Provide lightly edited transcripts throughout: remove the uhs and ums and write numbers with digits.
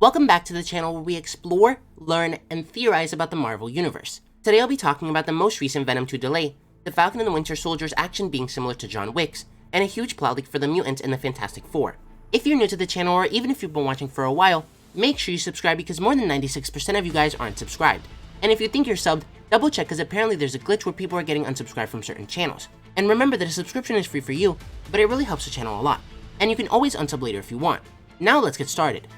Welcome back to the channel where we explore, learn, and theorize about the Marvel Universe. Today I'll be talking about the most recent Venom 2 delay, the Falcon and the Winter Soldier's action being similar to John Wick's, and a huge plot leak for the Mutants and the Fantastic Four. If you're new to the channel, or even if you've been watching for a while, make sure you subscribe because more than 96% of you guys aren't subscribed. And if you think you're subbed, double check because apparently there's a glitch where people are getting unsubscribed from certain channels. And remember that a subscription is free for you, but it really helps the channel a lot. And you can always unsub later if you want. Now let's get started.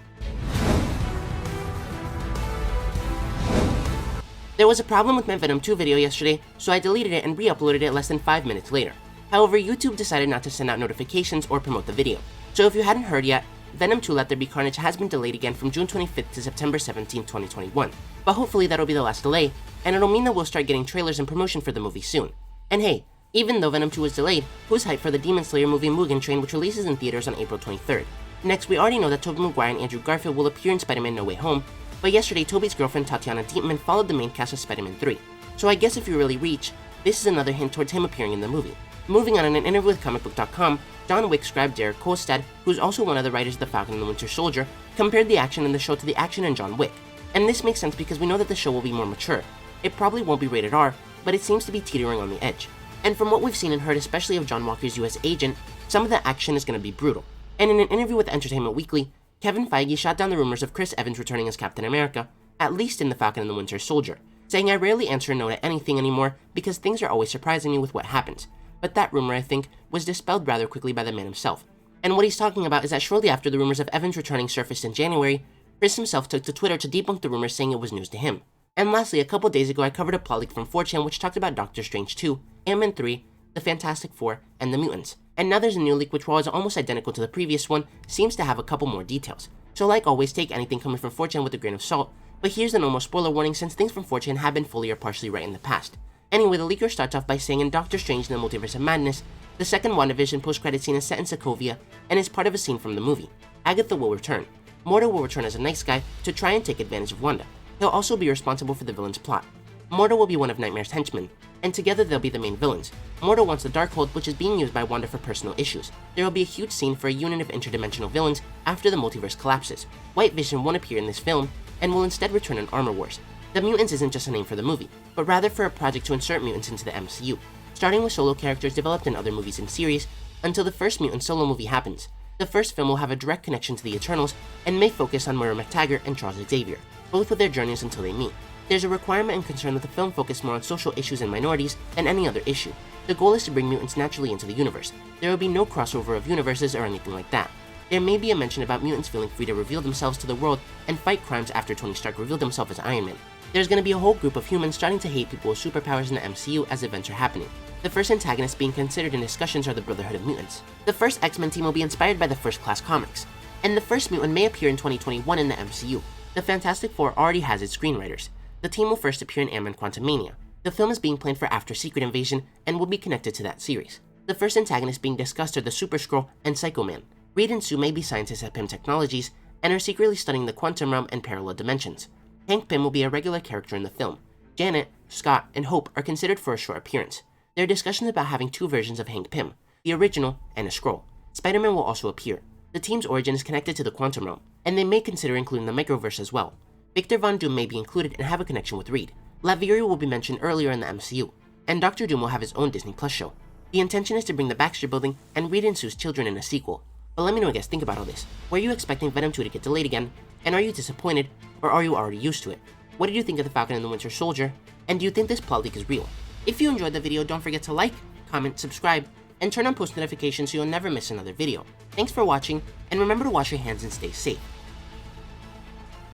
There was a problem with my Venom 2 video yesterday, so I deleted it and re-uploaded it less than 5 minutes later. However, YouTube decided not to send out notifications or promote the video. So if you hadn't heard yet, Venom 2 Let There Be Carnage has been delayed again from June 25th to September 17, 2021. But hopefully that'll be the last delay, and it'll mean that we'll start getting trailers and promotion for the movie soon. And hey, even though Venom 2 was delayed, who's hyped for the Demon Slayer movie Mugen Train, which releases in theaters on April 23rd? Next, we already know that Tobey Maguire and Andrew Garfield will appear in Spider-Man No Way Home, but yesterday Tobey's girlfriend Tatiana Dietman followed the main cast of Spider-Man 3. So I guess if you really reach, this is another hint towards him appearing in the movie. Moving on, in an interview with comicbook.com, John Wick scribe Derek Kolstad, who's also one of the writers of The Falcon and the Winter Soldier, compared the action in the show to the action in John Wick. And this makes sense because we know that the show will be more mature. It probably won't be rated R, but it seems to be teetering on the edge. And from what we've seen and heard, especially of John Walker's US agent, some of the action is going to be brutal. And in an interview with Entertainment Weekly, Kevin Feige shot down the rumors of Chris Evans returning as Captain America, at least in The Falcon and the Winter Soldier, saying, "I rarely answer no to anything anymore because things are always surprising me with what happens." But that rumor, I think, was dispelled rather quickly by the man himself. And what he's talking about is that shortly after the rumors of Evans returning surfaced in January, Chris himself took to Twitter to debunk the rumors, saying it was news to him. And lastly, a couple days ago I covered a plot leak from 4chan which talked about Doctor Strange 2, Ant-Man 3, the Fantastic Four, and the Mutants. And now there's a new leak which, while it's almost identical to the previous one, seems to have a couple more details. So like always, take anything coming from 4chan with a grain of salt, but here's the normal spoiler warning since things from 4chan have been fully or partially right in the past. Anyway, the leaker starts off by saying in Doctor Strange and the Multiverse of Madness, the second WandaVision post-credit scene is set in Sokovia and is part of a scene from the movie. Agatha will return. Mordo will return as a nice guy to try and take advantage of Wanda. He'll also be responsible for the villain's plot. Mordo will be one of Nightmare's henchmen, and together they'll be the main villains. Mordo wants the Darkhold, which is being used by Wanda for personal issues. There will be a huge scene for a unit of interdimensional villains after the multiverse collapses. White Vision won't appear in this film, and will instead return in Armor Wars. The Mutants isn't just a name for the movie, but rather for a project to insert mutants into the MCU, starting with solo characters developed in other movies and series, until the first mutant solo movie happens. The first film will have a direct connection to the Eternals, and may focus on Moira McTaggart and Charles Xavier, both with their journeys until they meet. There's a requirement and concern that the film focus more on social issues and minorities than any other issue. The goal is to bring mutants naturally into the universe. There will be no crossover of universes or anything like that. There may be a mention about mutants feeling free to reveal themselves to the world and fight crimes after Tony Stark revealed himself as Iron Man. There's going to be a whole group of humans starting to hate people with superpowers in the MCU as events are happening. The first antagonists being considered in discussions are the Brotherhood of Mutants. The first X-Men team will be inspired by the First Class comics. And the first mutant may appear in 2021 in the MCU. The Fantastic Four already has its screenwriters. The team will first appear in Ant-Man Quantumania. The film is being planned for after Secret Invasion and will be connected to that series. The first antagonists being discussed are the Super Skrull and Psycho Man. Reed and Sue may be scientists at Pym Technologies and are secretly studying the quantum realm and parallel dimensions. Hank Pym will be a regular character in the film. Janet, Scott, and Hope are considered for a short appearance. There are discussions about having two versions of Hank Pym, the original and a Skrull. Spider-Man will also appear. The team's origin is connected to the quantum realm, and they may consider including the Microverse as well. Victor Von Doom may be included and have a connection with Reed. Latveria will be mentioned earlier in the MCU, and Doctor Doom will have his own Disney Plus show. The intention is to bring the Baxter Building and Reed and Sue's children in a sequel. But let me know what you guys think about all this. Were you expecting Venom 2 to get delayed again? And are you disappointed? Or are you already used to it? What did you think of The Falcon and the Winter Soldier? And do you think this plot leak is real? If you enjoyed the video, don't forget to like, comment, subscribe, and turn on post notifications so you'll never miss another video. Thanks for watching, and remember to wash your hands and stay safe.